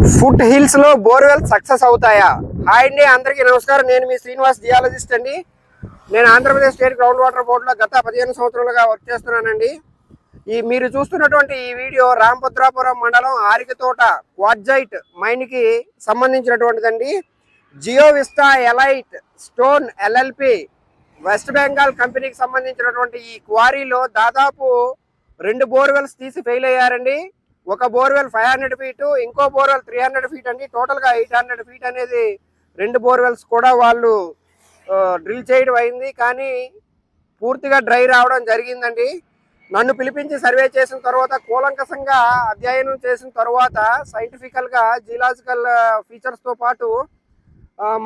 Foot hills లో borewell success అవుతాయా? Hi అండి, అందరికీ నమస్కారం. నేను మీ శ్రీనివాస్, జియాలజిస్ట్ అండి. నేను ఆంధ్రప్రదేశ్ స్టేట్ గ్రౌండ్ వాటర్ బోర్డులో గత 15 సంవత్సరాలుగా వర్క్ చేస్తున్నానండి. మీరు చూస్తున్నటువంటి ఈ వీడియో రామభద్రాపురం మండలం ఆరికతోట క్వార్ట్జైట్ మైన్ కి సంబంధించినటువంటిదండి. Geo Vista Elite Stone LLP West Bengal కంపెనీకి సంబంధించినటువంటి ఈ క్వారీలో దాదాపు 2 బోర్వెల్స్ తీసి ఫెయిల్ అయ్యారండి. ఒక బోర్వెల్ 500 ఫీట్, ఇంకో బోర్వెల్ 300 ఫీట్ అండి. టోటల్ గా 800 ఫీట్ అనేది 2 బోర్వెల్స్ కూడా వాళ్ళు డ్రిల్ చేయడం అయింది. కానీ పూర్తిగా డ్రై రావడం జరిగిందండి. నన్ను పిలిపించి సర్వే చేసిన తర్వాత, కూలంకషంగా అధ్యయనం చేసిన తర్వాత, సైంటిఫికల్ గా జియలాజికల్ ఫీచర్స్ తో పాటు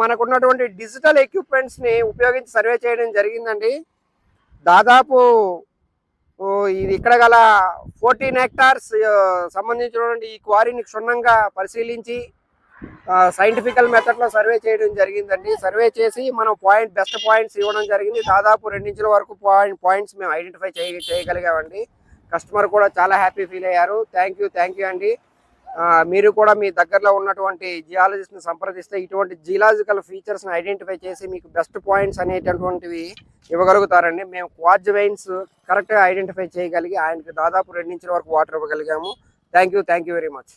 మనకున్నటువంటి డిజిటల్ ఎక్విప్మెంట్స్ ని ఉపయోగించి సర్వే చేయడం జరిగిందండి. దాదాపు ఇది ఇక్కడ గల 14 హెక్టార్స్ సంబంధించినటువంటి ఈ క్వారీని క్షుణ్ణంగా పరిశీలించి సైంటిఫికల్ మెథడ్ లో సర్వే చేయడం జరిగిందండి. సర్వే చేసి మనం బెస్ట్ పాయింట్స్ ఇవ్వడం జరిగింది. దాదాపు 2 ఇంచుల వరకు పాయింట్స్ మేము ఐడెంటిఫై చేయగలిగామండి. కస్టమర్ కూడా చాలా హ్యాపీ ఫీల్ అయ్యారు. థ్యాంక్ యూ అండి. మీరు కూడా మీ దగ్గరలో ఉన్నటువంటి జియాలజిస్ట్ ని సంప్రదిస్తే ఇటువంటి జియలాజికల్ ఫీచర్స్ ని ఐడెంటిఫై చేసి మీకు బెస్ట్ పాయింట్స్ అనేటటువంటివి ఇవ్వగలుగుతారండి. మేము క్వార్ట్జ్ వెయిన్స్ కరెక్ట్ గా ఐడెంటిఫై చేయగలిగి ఆయనకి దాదాపు 2 ఇంచుల వరకు వాటర్ ఇవ్వగలిగాము. Thank you very much.